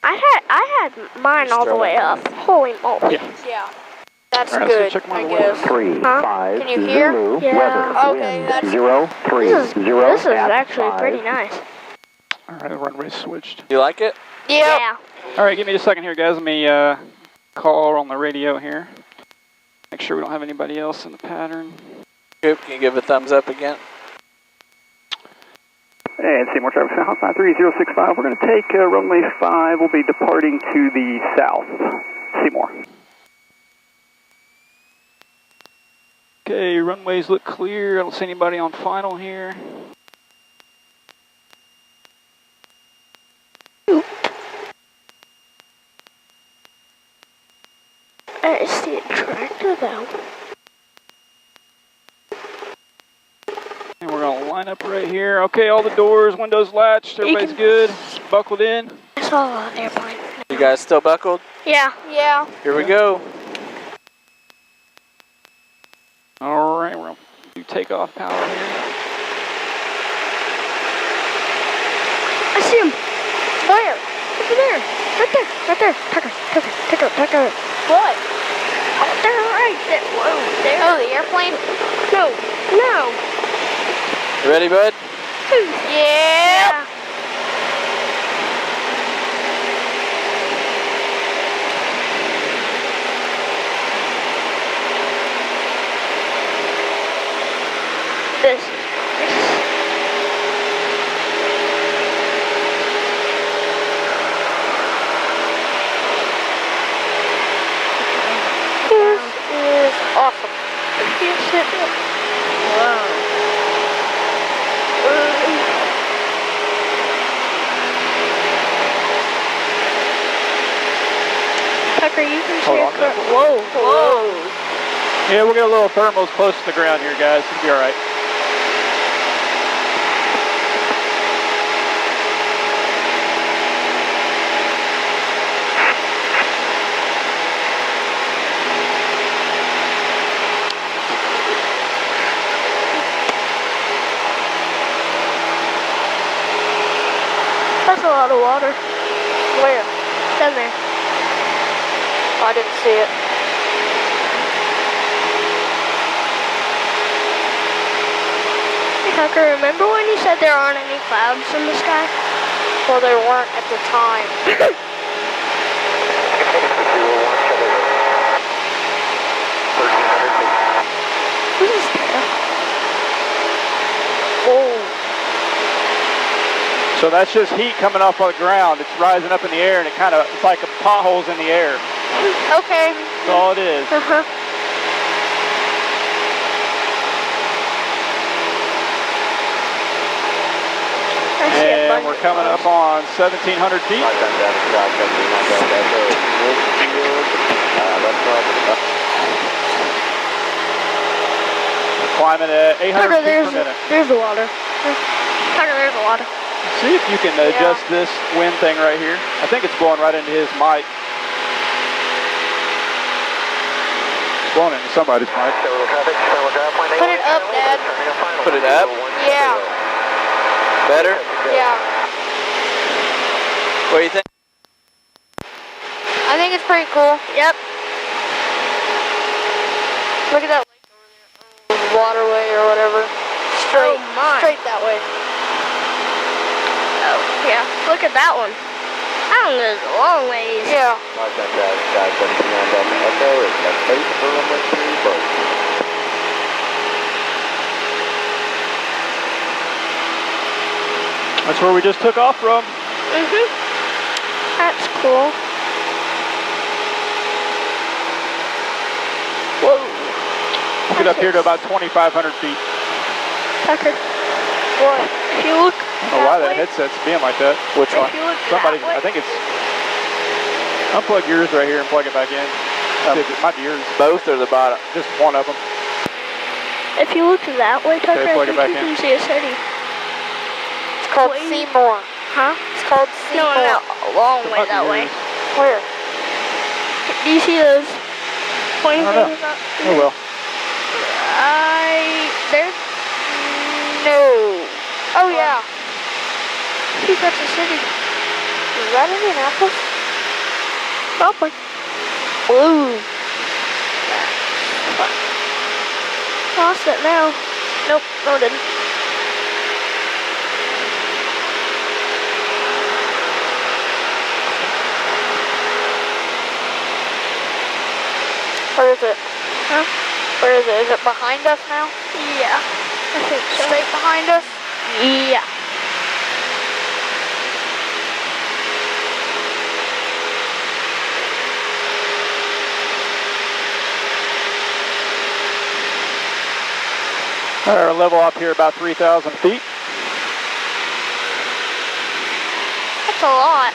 I had mine all the way up. Holy moly. Yeah. That's right, good, check my I guess. 3-5. Can you hear? Zulu, Yeah. weather, Okay, wind, that's 0-3. This is actually pretty nice. All right, the runway switched. You like it? Yeah. All right, give me a second here, guys. Let me call on the radio here. Make sure we don't have anybody else in the pattern. Coop, can you give a thumbs up again? And Seymour traffic, South 53065. We're going to take runway 5. We'll be departing to the south. Seymour. Okay, runways look clear. I don't see anybody on final here. I see a tractor though. And we're going to line up right here. Okay, all the doors, windows latched. Everybody's good. Buckled in. I saw an airplane. You guys still buckled? Yeah. Yeah. Here we go. All right, we're going to do takeoff power here. I see him. Where? Over there. Right there. Right there. Tucker. What? Oh, there, right there. Whoa, there. Oh, the airplane? No. You ready, bud? Yeah. This is nice. This is awesome. Yes, it is. Wow. Tucker, you can see Hold it. on. Whoa. Yeah, we'll get a little thermals close to the ground here, guys. It'll be all right. That's a lot of water. Where? Down there. I didn't see it. Hey, Tucker, remember when you said there aren't any clouds in the sky? Well, there weren't at the time. This is there. Whoa. So that's just heat coming off of the ground. It's rising up in the air, and it's like potholes in the air. Okay. That's all it is. Uh-huh. I see a And bunch we're of coming clouds. up on 1,700 feet. We're climbing at 800 Tucker, feet per minute. there's the water. Tucker, there's the water. See if you can adjust this wind thing right here. I think it's blowing right into his mic. It's blowing into somebody's mic. Put it up, Dad. Put it up. Yeah. Better? Yeah. What do you think? I think it's pretty cool. Yep. Look at that lake over there. Waterway or whatever. Straight. Oh, my. Straight that way. Oh, yeah. Look at that one. That one goes a long ways. Yeah. That's where we just took off from. Mm-hmm. That's cool. Whoa. We'll get up here to about 2,500 feet. Tucker, What? if you look I don't know why that headset's being like that. Which one? if you look Somebody, that way, I think it's. Unplug yours right here and plug it back in. See if it might be yours. Both or the bottom? Just one of them. if you look that way, Tucker, plug it I back think you in. can see a city. It's called Wait. Seymour. Huh? It's called No, Seymour. no, a long way Might be that way. yours. Where? Do you see those pointing I don't know. things up? Oh well. There's, No. Oh, yeah. I think that's a city. Is that Indianapolis? Oh boy. Blue. Lost it now. Nope, no it didn't. Where is it? Huh? Where is it? Is it behind us now? Yeah, I think so. Straight behind us? Yeah. Our level up here about 3,000 feet. That's a lot.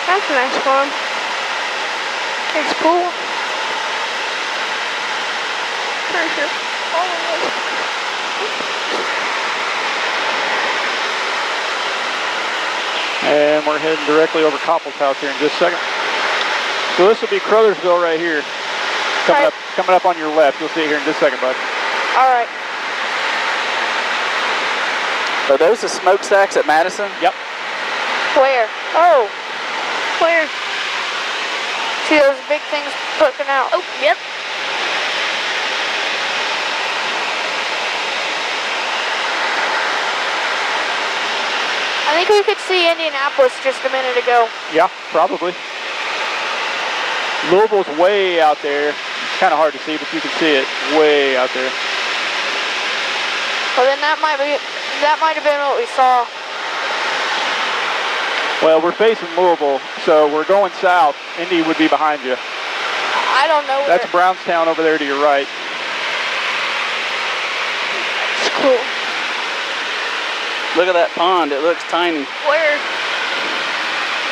That's a nice farm. Nice pool. Pretty sure all of this. And we're heading directly over Koppel's house here in just a second. So this will be Crothersville right here. Coming up on your left. You'll see it here in just a second, bud. All right. Are those the smokestacks at Madison? Yep. Where? Oh, Where? see those big things poking out. Oh, yep. I think we could see Indianapolis just a minute ago. Yeah, probably. Louisville's way out there. It's kind of hard to see, but you can see it way out there. Well, then that might have been what we saw. Well, we're facing Louisville, so we're going south. Indy would be behind you. I don't know. That's Brownstown over there to your right. It's cool. Look at that pond. It looks tiny. Where?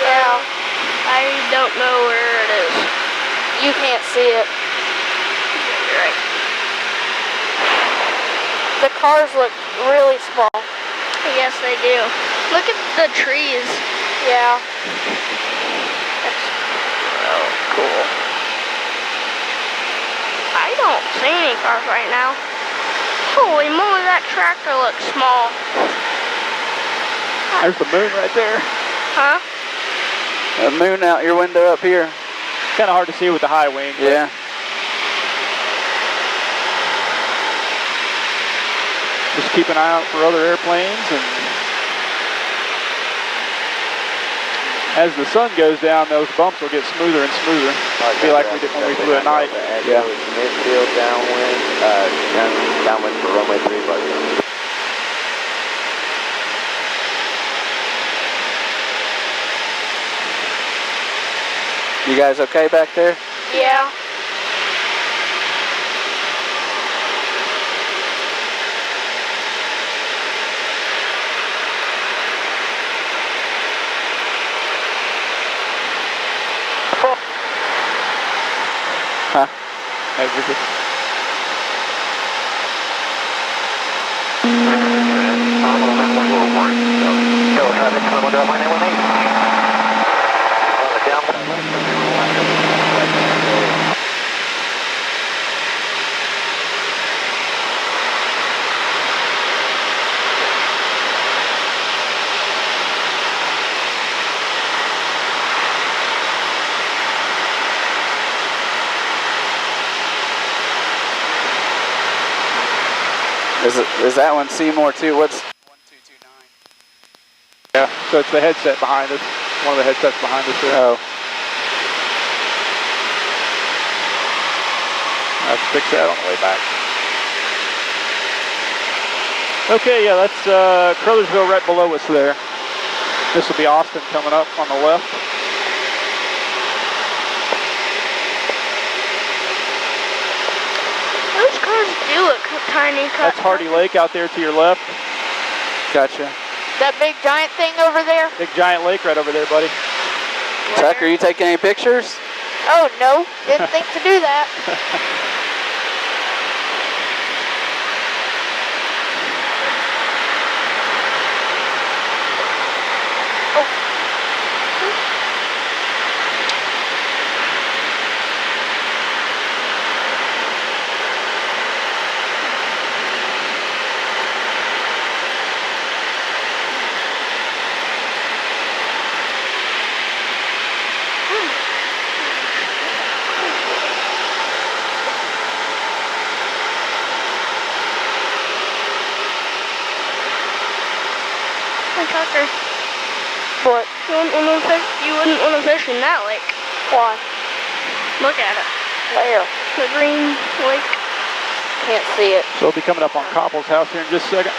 Yeah, I don't know where it is. you can't see it. You're right. The cars look really small. Yes, they do. Look at the trees. Yeah. That's so cool. I don't see any cars right now. Holy moly, that tractor looks small. There's the moon right there. Huh? A moon out your window up here. Kind of hard to see with the high wing. but Yeah. Just keep an eye out for other airplanes, and as the sun goes down, those bumps will get smoother and smoother. It'll be like we did when we flew at night. Yeah. Midfield downwind, downwind for runway 3, buddy. You guys okay back there? Yeah. Huh? As we get- Is that one Seymour too? What's 1229? Yeah, so it's the headset behind us. One of the headsets behind us there. Oh. Let's fix that on the way back. Okay, yeah, that's Crothersville right below us there. This will be Austin coming up on the left. Those cars do look tiny. That's Hardy Lake out there to your left. Gotcha. That big giant thing over there? Big giant lake right over there, buddy. Tucker, you taking any pictures? Oh, no. Didn't think to do that. Tucker. What? You wouldn't want to fish in that lake. Why? Look at it. Where? The green lake. Can't see it. So we'll be coming up on Koppel's house here in just a second.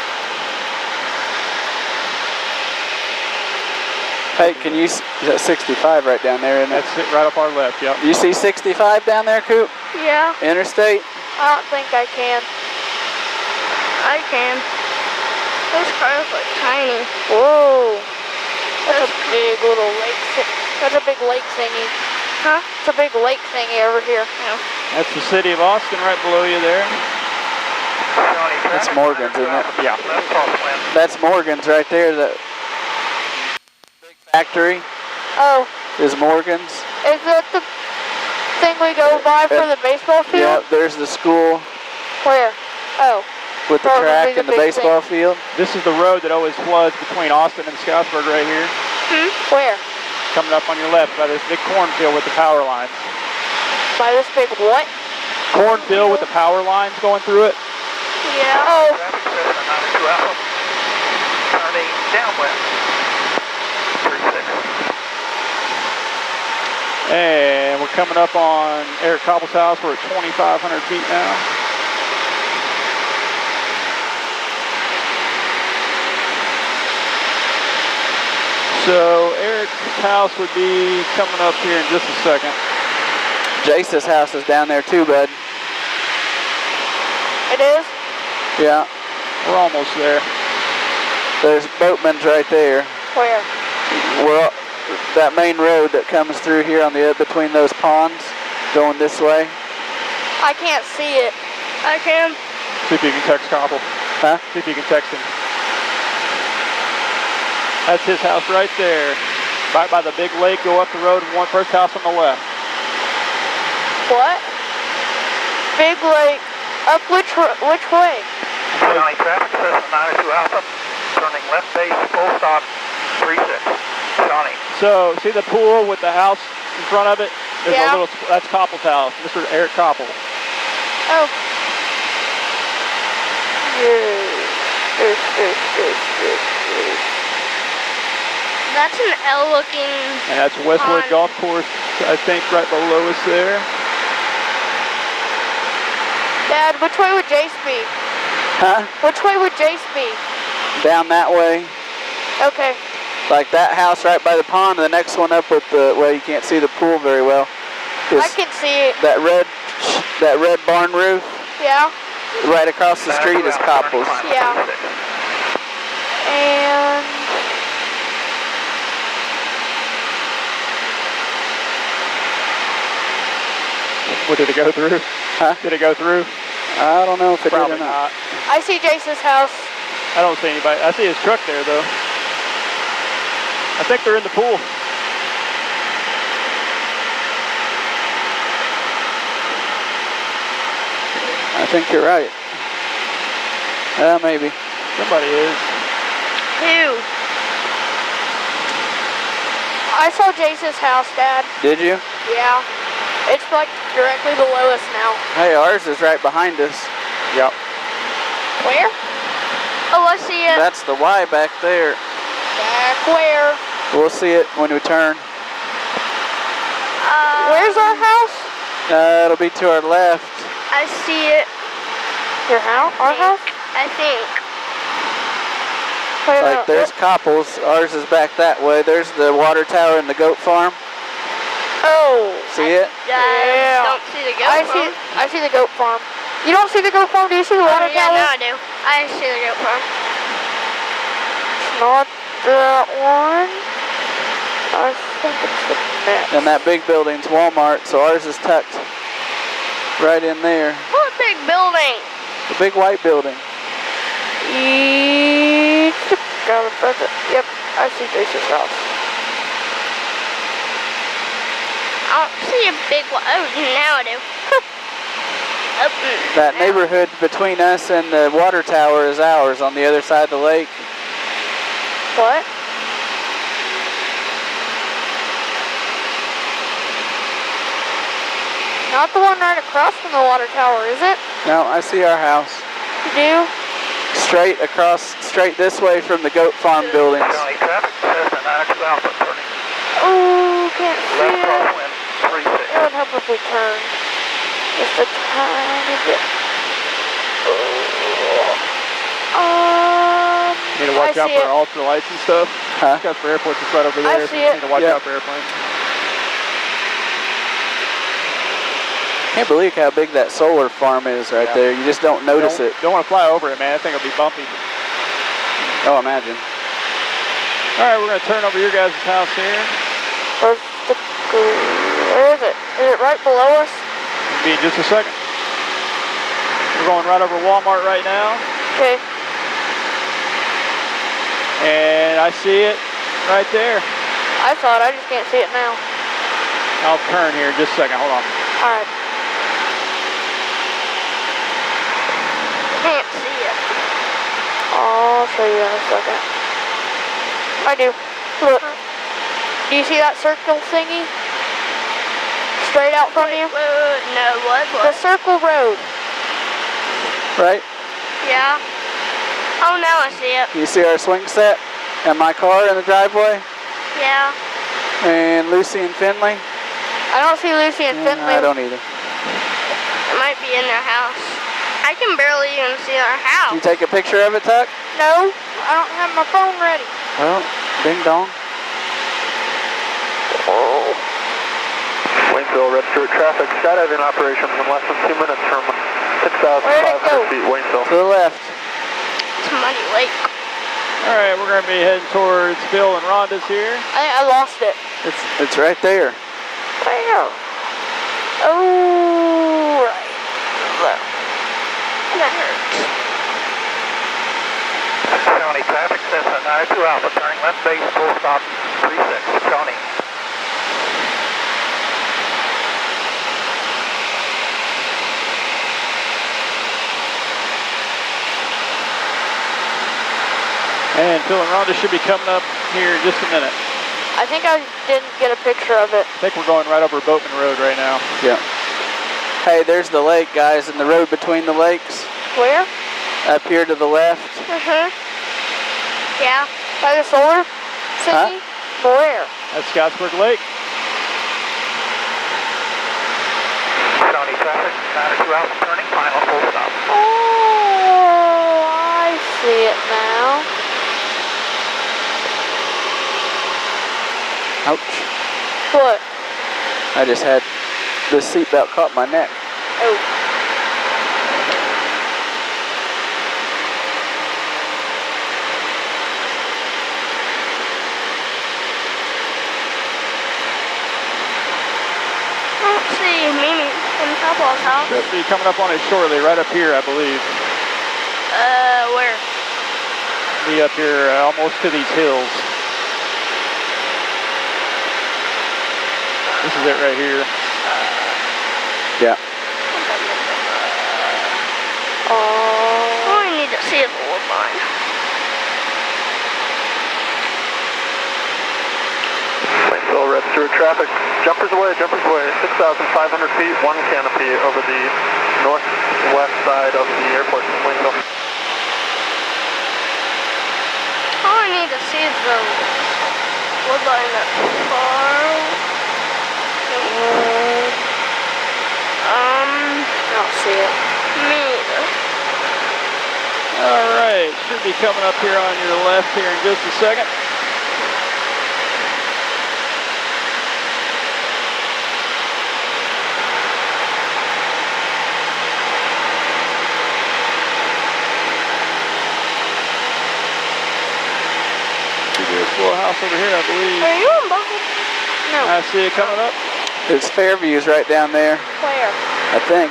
Hey, can you, that's 65 right down there, isn't it? That's it, right up our left, yep. You see 65 down there, Coop? Yeah, Interstate? I don't think I can. I can. Those cars look tiny. Whoa. That's a big little lake. That's a big lake thingy. Huh? It's a big lake thingy over here. That's the city of Austin right below you there. That's Morgan's, isn't it? Yeah. That's Morgan's right there. That big factory Oh, is Morgan's. is that the thing we go by for the baseball Yeah, field? there's the school Where? Oh. with the Probably track the and the big baseball field. This is the road that always floods between Austin and Scottsburg right here. Where? Coming up on your left by this big cornfield with the power lines. By this big what? Cornfield with the power lines going through it. Yeah. Oh. Traffic Cessna 92 Alpha. Turning downwind. 36. And we're coming up on Eric Koppel's house. We're at 2,500 feet now. So Eric's house would be coming up here in just a second. Jace's house is down there too, bud. It is? Yeah, We're almost there. there's Boatman's right there. Where? Well, that main road that comes through here on the between those ponds, going this way. I can't see it. I can. See if you can text Koppel. Huh? See if you can text him. That's his house right there. Right by the big lake, go up the road, first house on the left. What? Big lake. Up which way? County traffic Cessna 92 Alpha. Turning left base, full stop, 36. Johnny. So, see the pool with the house in front of it? There's Yeah. a little, that's Koppel's house, Mr. Eric Koppel. Oh. That's an L looking. And that's Westwood Pond. Golf Course, I think, right below us there. Dad, which way would Jace be? Huh? Which way would Jace be? Down that way. Okay. Like that house right by the pond, and the next one up with the, well, you can't see the pool very well. I Is can see it. that red barn roof Yeah. right across the street is Koppel's. Yeah. And What, did it go through? Huh? Did it go through? I don't know if it Probably did or not. not. I see Jace's house. I don't see anybody. I see his truck there, though. I think they're in the pool. I think you're right. Maybe. Somebody is. Who? I saw Jace's house, Dad. Did you? Yeah. It's like directly below us now. Hey, ours is right behind us. Yep. Where? Oh, I see it. That's the Y back there. Back where? We'll see it when we turn. Where's our house? It'll be to our left. I see it. Your house? Our house? I think. Wait a Like minute. there's Koppel's. Ours is back that way. There's the water tower and the goat farm. Oh. See it? Yeah. Don't see the goat I farm. see the goat farm. You don't see the goat farm? Do you see the water Yeah, tower? no, I do. I see the goat farm. Not that one. I think it's the next. And that big building's Walmart, so ours is tucked right in there. What big building? The big white building. Yep, I see Jason's house. I don't see a big one. Oh, now I do. That neighborhood between us and the water tower is ours on the other side of the lake. What? Not the one right across from the water tower, is it? No, I see our house. You do? Straight across, straight this way from the goat farm buildings. County traffic, Cessna 92 Alpha, turning Oh, can't see left it. crosswind, 36. It would help if we turn just a tiny bit. You need to watch I out see for it. ultra lights and stuff. Huh? Got for airports just right over there. I see it. You need to watch Yeah. out for airplanes. Can't believe how big that solar farm is right there. You just don't notice it. Don't want to fly over it, man. I think it'll be bumpy. Oh, imagine. All right, we're going to turn over your guys' house here. Where's the, where is it? Is it right below us? It'll be in just a second. We're going right over Walmart right now. Okay. And I see it right there. I saw it, I just can't see it now. I'll turn here in just a second. Hold on. Alright. Can't see it. I'll show you in a second. I do. Look. Do you see that circle thingy? Straight out from you? No, what? The circle road. Right? Yeah. Oh, now I see it. You see our swing set and my car in the driveway? Yeah. And Lucy and Finley? I don't see Lucy and Finley. I don't either. It might be in their house. I can barely even see our house. You take a picture of it, Tuck? No, I don't have my phone ready. Well, ding dong. Waynesville, red Stewart traffic, skydiving operations in less than 2 minutes from Where'd it go? 6,500 feet, Waynesville. To the left. It's Muddy Lake. All right, we're going to be heading towards Bill and Rhonda's here. I lost it. It's right there. Where? Oh, right. There. That hurts. County traffic, Cessna 92 Alpha, turning left base, full stop, 36, County. And Phil and Rhonda should be coming up here in just a minute. I think I didn't get a picture of it. I think we're going right over Boatman Road right now. Yeah. Hey, there's the lake, guys, and the road between the lakes. Where? Up here to the left. Mm-hmm. Yeah. By the solar thingy? Where? That's Scottsburg Lake. County traffic, 92 Alpha, turning final, full stop. Oh, I see it now. Ouch. What? I just had the seatbelt caught my neck. Oh. I don't see Mimi in Papa's house. Should be coming up on it shortly, right up here, I believe. Where? Be up here almost to these hills. This is it right here. Yeah. Oh, I need to see the wood line. Waynesville, red Stewart traffic, jumpers away, 6,500 feet, one canopy over the northwest side of the airport in Waynesville. All I need to see is the wood line that far. I don't see it. Me either. All right, should be coming up here on your left here in just a second. This little house over here, I believe. Are you in Buckle? No. I see it coming up. There's Fairview's right down there, Where? I think.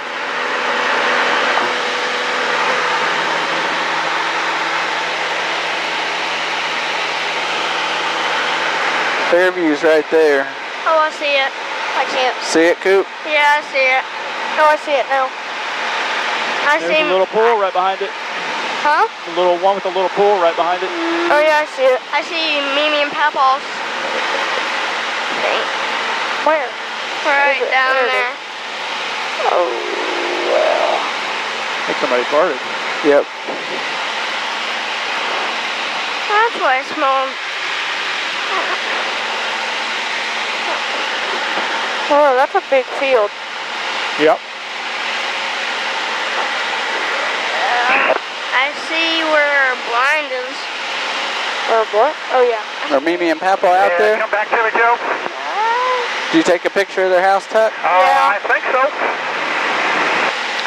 Fairview's right there. Oh, I see it. I can't. See it, Coop? Yeah, I see it. Oh, I see it now. I There's see. a little pool right behind it. Huh? The little one with the little pool right behind it. Oh, yeah, I see it. I see Mimi and Papa's. Where? Right Is it? down There it there. Oh, well. I think somebody farted. Yep. That's why I smell them. Oh, that's a big field. Yep. I see where blind is. Or what? Oh, yeah. Are Mimi and Papa out Yeah, there? come back to me, Joe. Did you take a picture of their house, Tuck? I think so.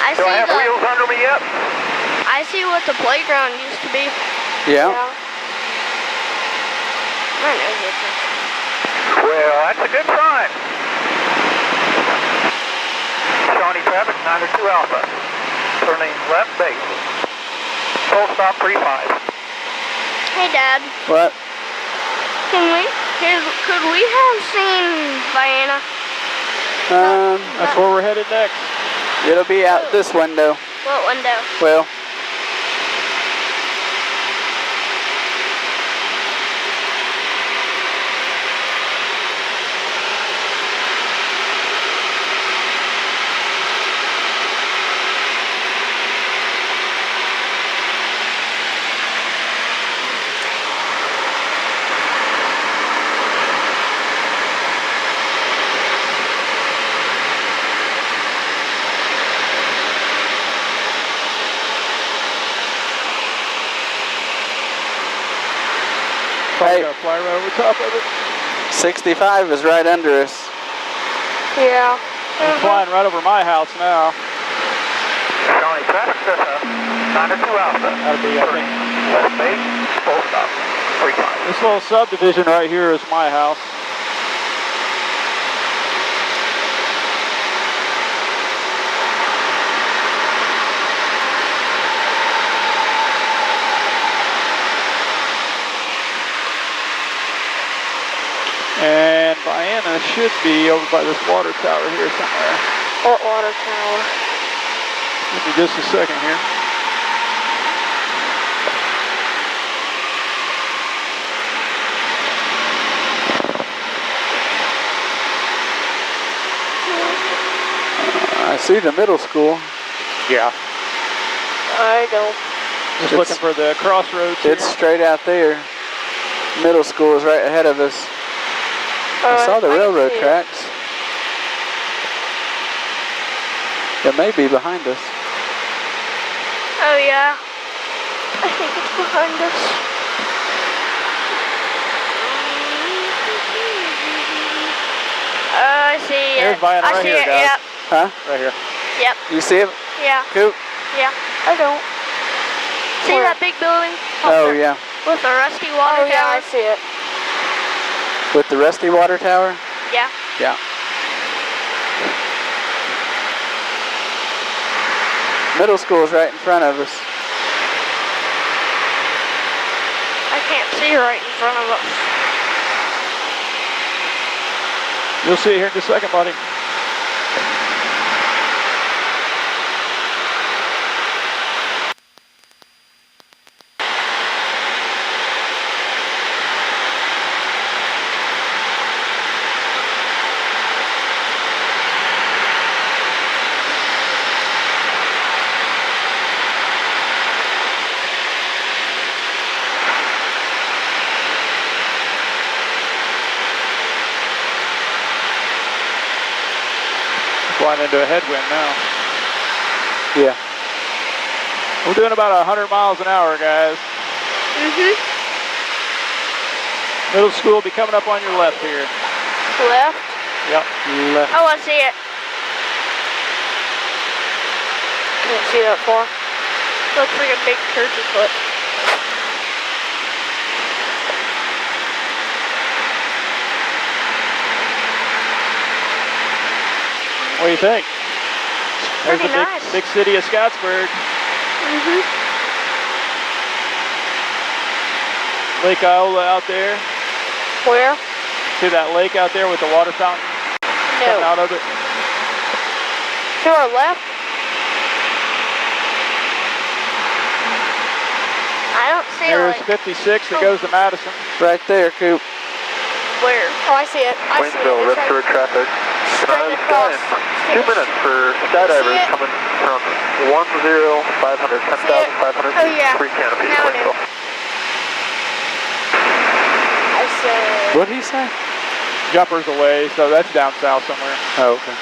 I Do I have wheels under me yet? I see what the playground used to be. Yeah. I know this. Well, that's a good sign. Shawnee traffic, 902 Alpha. Turning left base. Full stop 35. Hey, Dad. What? Could we have seen Vienna? That's where we're headed next. It'll be out this window. What window? Well, Probably gotta fly right over top of it. 65 is right under us. Yeah. I'm flying right over my house now. Shawnee traffic, Cessna, 902 Alpha. That'll be, I think. Left base, full stop 35. This little subdivision right here is my house. And Vienna should be over by this water tower here somewhere. What water tower? Give me just a second here. I see the middle school. Yeah. I don't. Just looking for the crossroads here. It's straight out there. Middle school is right ahead of us. I saw the can railroad see it. tracks. It may be behind us. Oh, yeah. I think it's behind us. I see it. There's Vienna I right see here, it, guys. yep. Huh? Right here. Yep, You see it, yeah, Coop? yeah. I don't. See Where? that big building? Oh, yeah. With the rusty water Oh, yeah, I tower? see it. With the rusty water tower? Yeah. Yeah. Middle school is right in front of us. I can't see right in front of us. You'll see it here in just a second, buddy. Flying into a headwind now. Yeah. We're doing about 100 miles an hour, guys. Mm-hmm. Middle school will be coming up on your left here. Left? Yep. Left. Oh, I see it. Can't see that far. Looks like a big turkey foot. What do you think? There's Pretty the nice. big city of Scottsburg. Mm-hmm. Lake Iola out there. Where? See that lake out there with the water fountain coming No. out of it? To our left? I don't see There's it. 56 that goes to Madison. Right there, Coop. Where? Oh, I see it. I see it. Waynesville, It's rest right traffic. straight across. 2 minutes for skydivers it? coming from 10,500, 10,500 Oh, yeah. free canopy. Now it is. Waynesville. What did he say? Jumpers away, so that's down south somewhere. Oh, okay.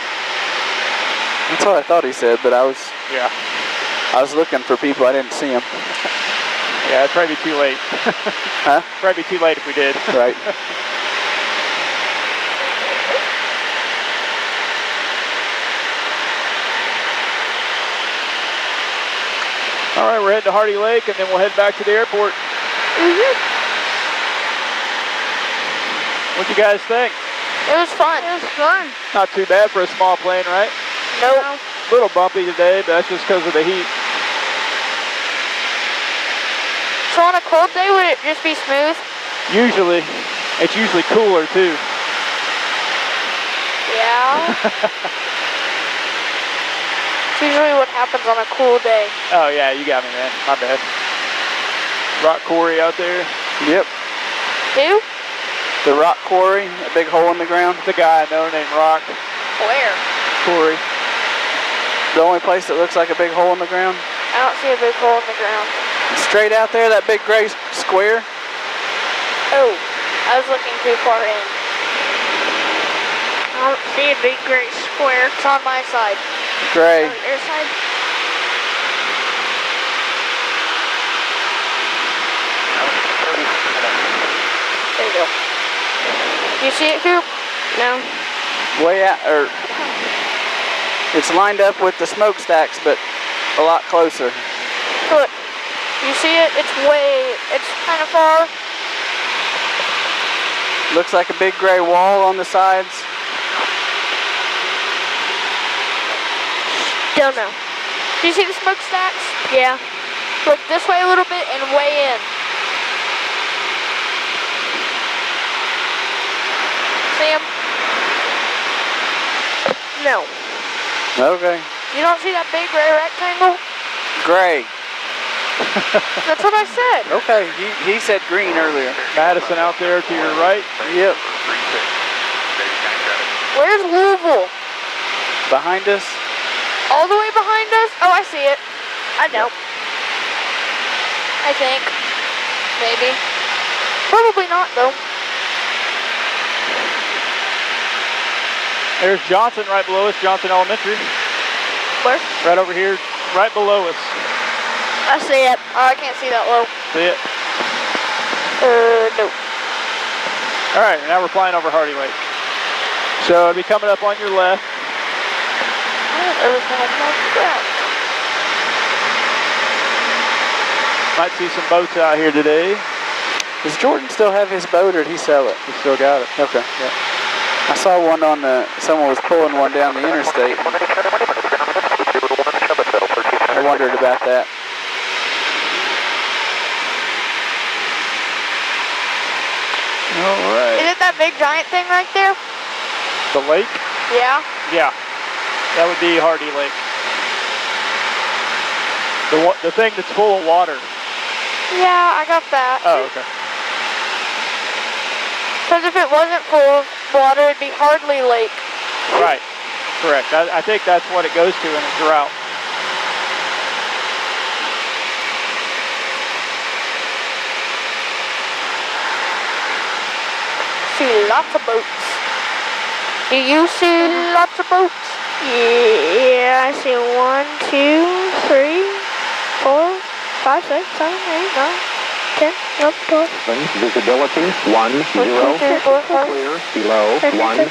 That's what I thought he said, but I was looking for people. I didn't see them. Yeah, it'd probably be too late. Huh? Probably be too late if we did. Right. All right, we're heading to Hardy Lake, and then we'll head back to the airport. What'd you guys think? It was fun. It was fun. Not too bad for a small plane, right? Nope. A little bumpy today, but that's just because of the heat. So on a cold day, would it just be smooth? Usually. It's usually cooler, too. Yeah. It's usually what happens on a cool day. Oh, yeah, you got me, man. My bad. Rock quarry out there. Yep. Who? The rock quarry, a big hole in the ground. It's a guy I know named Rock Where? Quarry. The only place that looks like a big hole in the ground. I don't see a big hole in the ground. Straight out there, that big gray square. Oh, I was looking too far in. I don't see a big great square. It's on my side. Gray. On your side? There you go. You see it, Coop? No. Way out, or it's lined up with the smokestacks, but a lot closer. Look. You see it? It's kind of far. Looks like a big gray wall on the sides. Don't know. Do you see the smokestacks? Yeah. Look this way a little bit and way in. See them? No. Okay. You don't see that big gray rectangle? Gray. That's what I said. Okay, he said green earlier. Madison out there to your right. Yep. Where's Louisville? Behind us. All the way behind us? Oh, I see it. I don't. I think. Maybe. Probably not, though. There's Johnson right below us, Johnson Elementary. Where? Right over here, right below us. I see it. Oh, I can't see that low. See it? No. All right, now we're flying over Hardy Lake. So it'll be coming up on your left. Everything on the ground. Might see some boats out here today. Does Jordan still have his boat, or did he sell it? We still got it. Okay. Yeah. I saw one on someone was pulling one down the interstate. I wondered about that. All right. Is it that big giant thing right there? The lake? Yeah. Yeah. That would be Hardy Lake. The thing that's full of water. Yeah, I got that. Oh, okay. Because if it wasn't full of water, it'd be Hardly Lake. Right. Correct. I think that's what it goes to in a drought. See lots of boats. Do you see lots of boats? Yeah, I see 1, 2, 3, 4, 5, 6, 7, 8, 9, 10, 11, 12. Visibility 10, clear, below 12,000.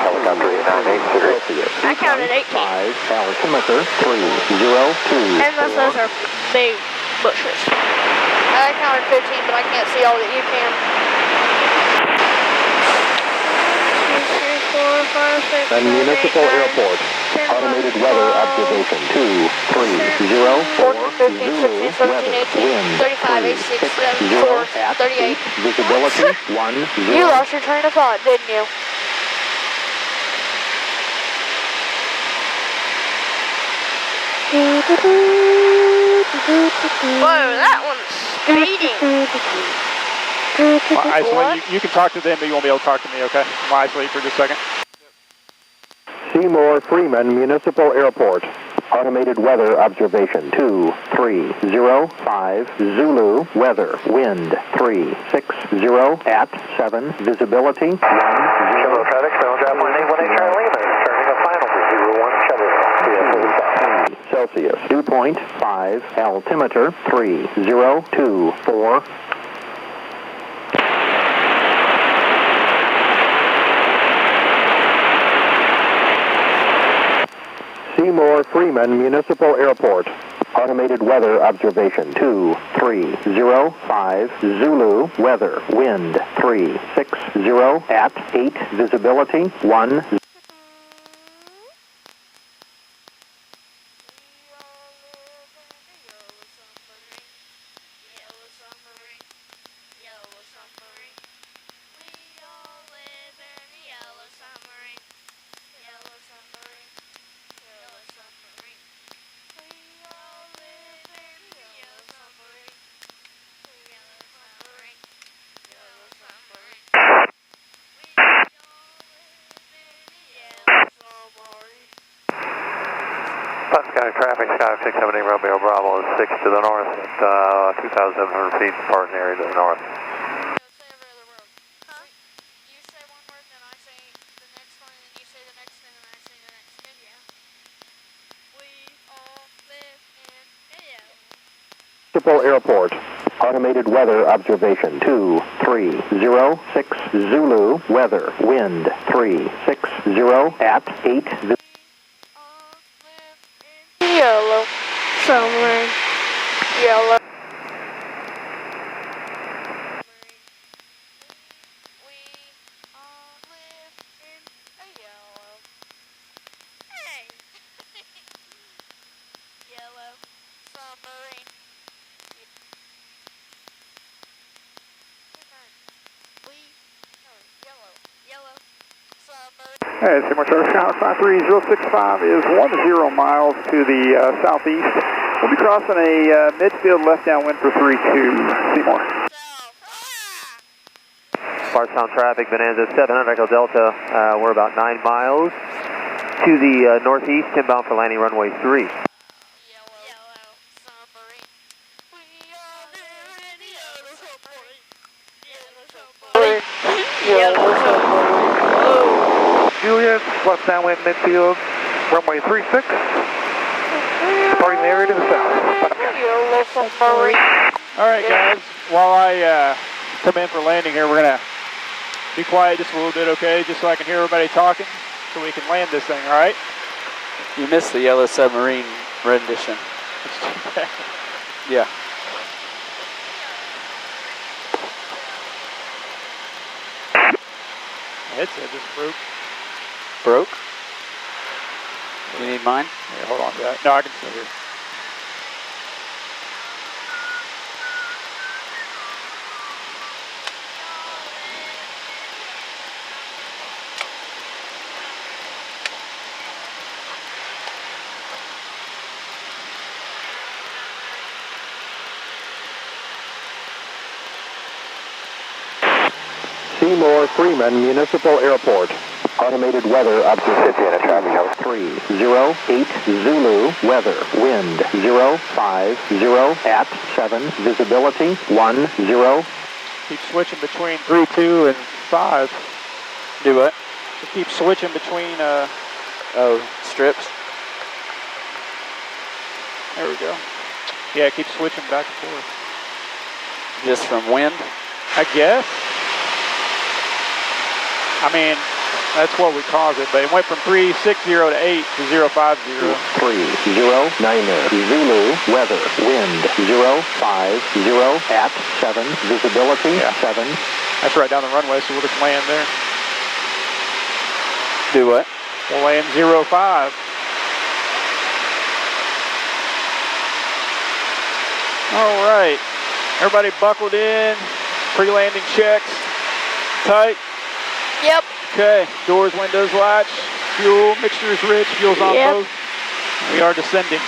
Helicopter 898. I counted 18. 5, altimeter 302. And those are big bushes. I counted 15, but I can't see all that you can. 2, 3, 4, 5, 6, 7, And 8, Municipal 9, Airport. 10, Automated 11, weather 12. observation 2, 3, 0, 14, 15, 16, 17, 18, 35, 86, 74, 38. Visibility 1, 0. You lost your train of thought, didn't you? Whoa, that one's speeding. Well, isolate, you can talk to them, but you won't be able to talk to me, okay? I'm isolate for just a second. Seymour Freeman Municipal Airport. automated weather observation 2305 Zulu, weather, wind 360 at 7, visibility 10. Shallow traffic, Spanish Airplane 818 Charlie Lima is turning a final to 01 Shallow. Celsius, dew point 5, altimeter 3024. Seymour Freeman Municipal Airport. Automated weather observation 2305 Zulu, weather, wind 360 at 8, visibility 1. Sky traffic, Sky 678 Romeo Bravo is 6 to the north at 2,700 feet, parking area to the north. Municipal Airport. Automated weather observation 2306 Zulu, weather, wind 360 at 8. Yellow. Submarine. Yellow. Hey, Seymour Service Tower 53065 is 10 miles to the southeast. We'll be crossing a midfield left downwind for 32. Seymour. Barstown traffic, Bonanza 700 Echo Delta. We're about 9 miles to the northeast, inbound for landing runway 3. Juliet, left downwind midfield, runway 36. Departing the area to the south. All right, guys. While I come in for landing here, we're gonna be quiet just a little bit, okay? Just so I can hear everybody talking, so we can land this thing. All right? You missed the Yellow Submarine rendition. That's too bad. Yeah. Headset just broke. Broke? You need mine? Yeah, hold on to that. No, I can still hear. Seymour Freeman Municipal Airport. Automated weather observation 308 Zulu, weather, wind 050 at 7, visibility 10. Keep switching between 3, 2, and 5. Do what? Just keep switching between, Oh, strips? there we go. Yeah, keep switching back and forth. Just from wind? I guess. I mean, that's what we cause it, but it went from 360 to 8 to 050. 309 Zulu, weather, wind 050 at 7, visibility 7. That's right down the runway, so we'll just land there. Do what? We'll land 05. All right, everybody buckled in, pre-landing checks, tight. Yep. Okay, doors, windows, latch, fuel, mixture is rich, fuel's on both. We are descending.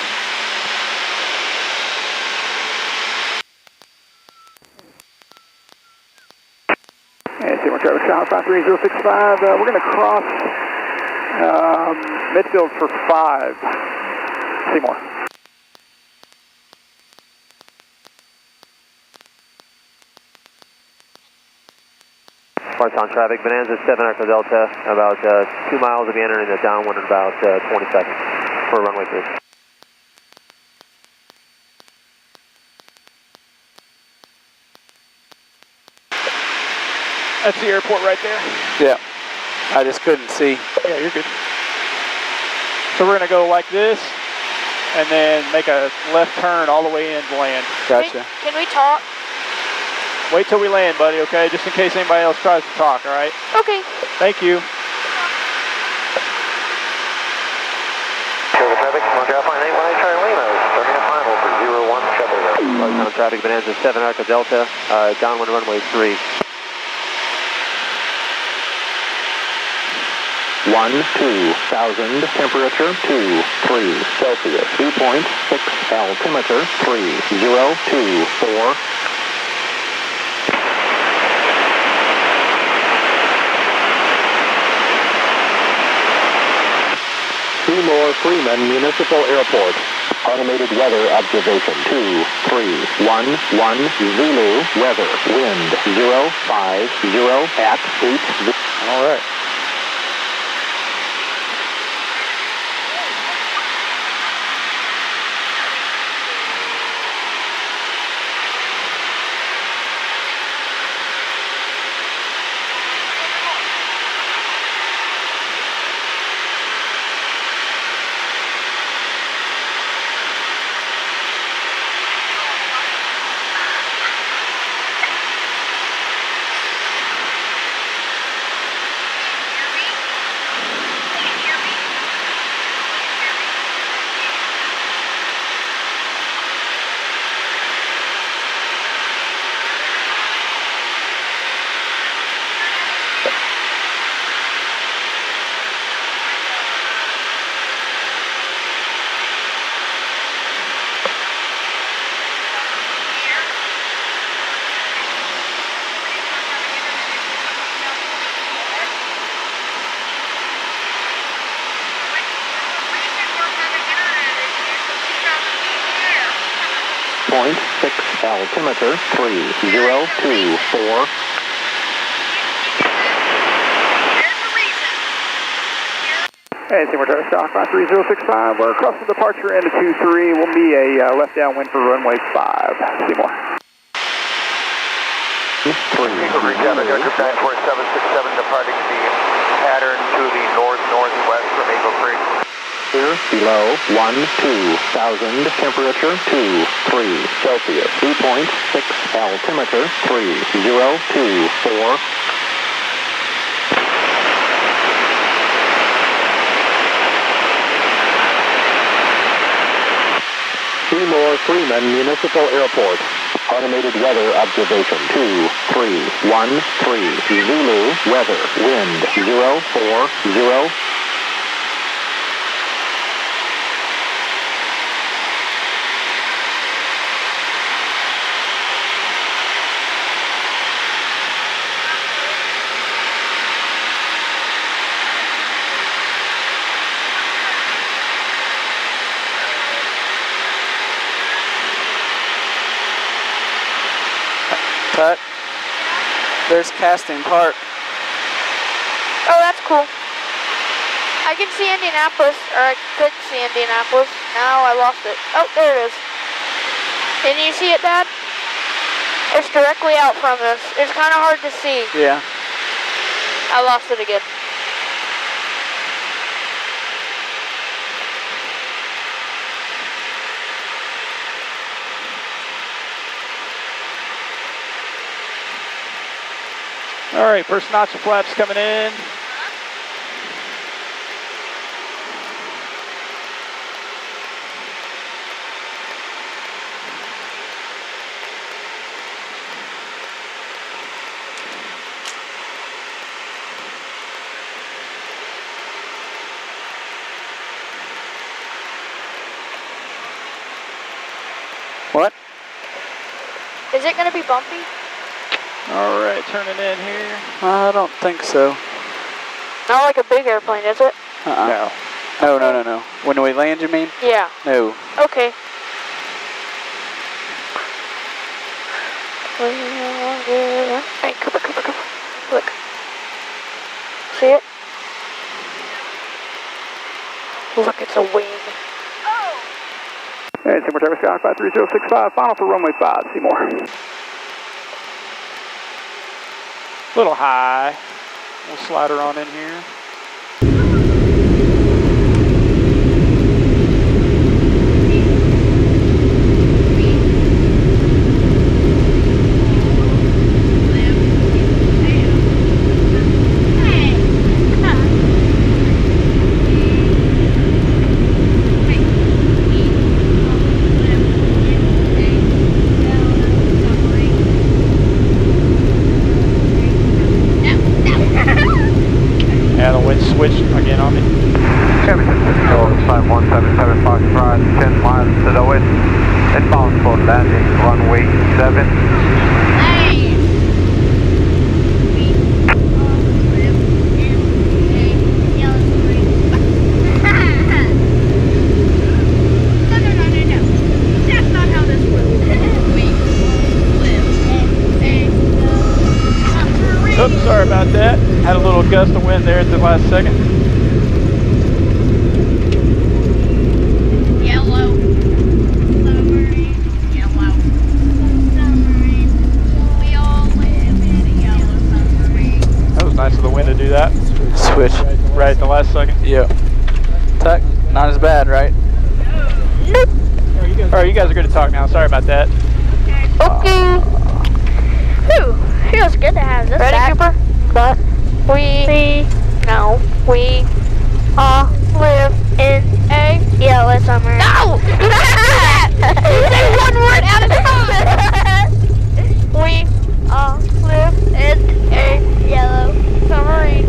And Seymour Travis Tower 53065, we're going to cross midfield for 5. Seymour. Parts on traffic, Bonanza 7 Echo Delta, about 2 miles will be entering the downwind in about 20 seconds for runway 3. That's the airport right there. Yeah. I just couldn't see. Yeah, you're good. So we're going to go like this, and then make a left turn all the way in to land. Gotcha. Can we talk? Wait till we land, buddy, okay? Just in case anybody else tries to talk, all right? Okay. Thank you. Show the traffic, Montreal Fine 818 Charlie Lima, starting a final for 01 Chevrolet. Parts on traffic, Bonanza 7 Echo Delta, downwind runway 3. 12,000, temperature 23 Celsius, dew point 6, altimeter 3024. Seymour Freeman Municipal Airport. Automated weather observation 2311 Zulu, weather, wind 050 at 8. All right. Point 6, altimeter 3024. Hey, Seymour Tower Stock 53065. We're across the departure into 23. We'll be a left downwind for runway 5. Seymour. Eagle Green Java, Delta 94767, departing the pattern to the north-northwest from Eagle Creek. Here, below 12,000, temperature 23 Celsius, dew point 6, altimeter 3024. Seymour Freeman Municipal Airport. Automated weather observation 2313 Zulu, weather, wind 040. Cut. There's Casting Park. Oh, that's cool. I can see Indianapolis, or I could see Indianapolis. Now I lost it. Oh, there it is. Can you see it, Dad? It's directly out from us. It's kind of hard to see. Yeah. I lost it again. All right, first notch of flaps coming in. What? Is it going to be bumpy? All right, turning in here. I don't think so. Not like a big airplane, is it? No. No, no, no, no. When we land, you mean? Yeah. No. Okay. Hey, cover. Look. See it? Look, it's a wing. Hey, Seymour Travis Sky 53065, final for runway 5, Seymour. Little high. We'll slide her on in here. Yeah, the wind switched again on me. San Francisco 5177 Foxtrot, 10 miles to the west, inbound for landing, runway 7. Oops, sorry about that. Had a little gust of wind there at the last second. Yellow submarine. We all live in a yellow submarine. That was nice of the wind to do that. Switch. Right at the last second. Yep. Tuck, not as bad, right? Nope. Alright, you guys are good to talk now. Sorry about that. Okay. Whew, feels good to have this Ready, back. Cooper? But We all live in a yellow submarine. No! You say one word out of time! We all live in a Yellow submarine.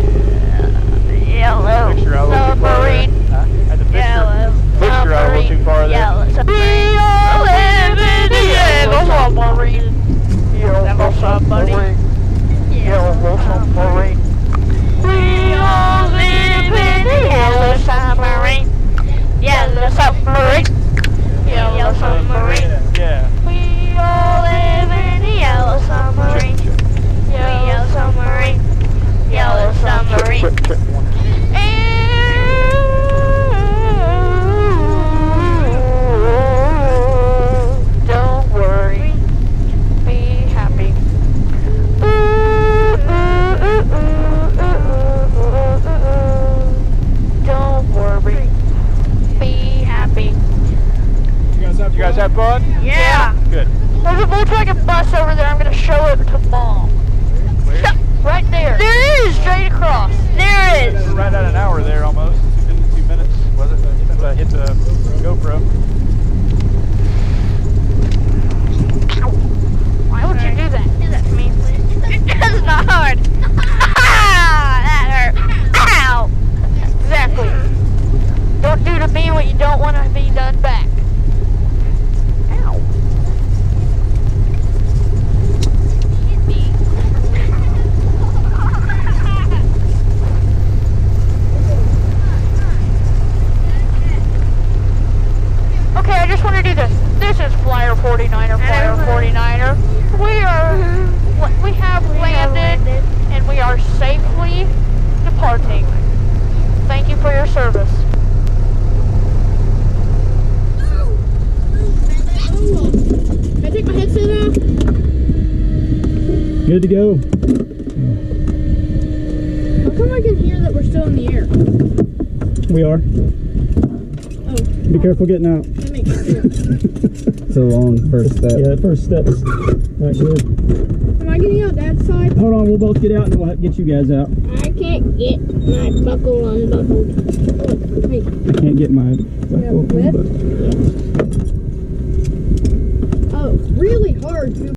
Yellow Picture out a little too far there. Submarine. Huh? Had the Yellow picture out a little too far there. Yellow We submarine. all live in a yellow submarine. Yellow submarine. Yellow submarine. We all live in a yellow submarine. Yellow submarine. Yellow submarine. Yeah. We all live in a yellow submarine. Yellow submarine. Yellow submarine. And don't worry, be happy. Don't worry, be happy. You guys have fun? Yeah. Good. There's a Volkswagen bus over there. I'm going to show it to Mom. Where? Right there. There is. Straight across. There it is. We're right at an hour there almost. 2 minutes, was it? Since I hit the GoPro. Why would you do that? Do that to me, please. It's not hard. That hurt. Ow. Exactly. Don't do to me what you don't want to be done back. Ow. Okay, I just want to do this. This is Flyer 49er, Flyer 49er. We have landed and we are safely departing. Thank you for your service. Can I take my headset off? Good to go. How come I can hear that we're still in the air? We are. Oh, Be careful getting out. that makes sense. It's a long first step. Yeah, the first step is not good. Am I getting out that side? Hold on, we'll both get out and we'll get you guys out. I can't get my buckle unbuckled. Wait. I can't get my buckle, whip? but Oh, really hard too.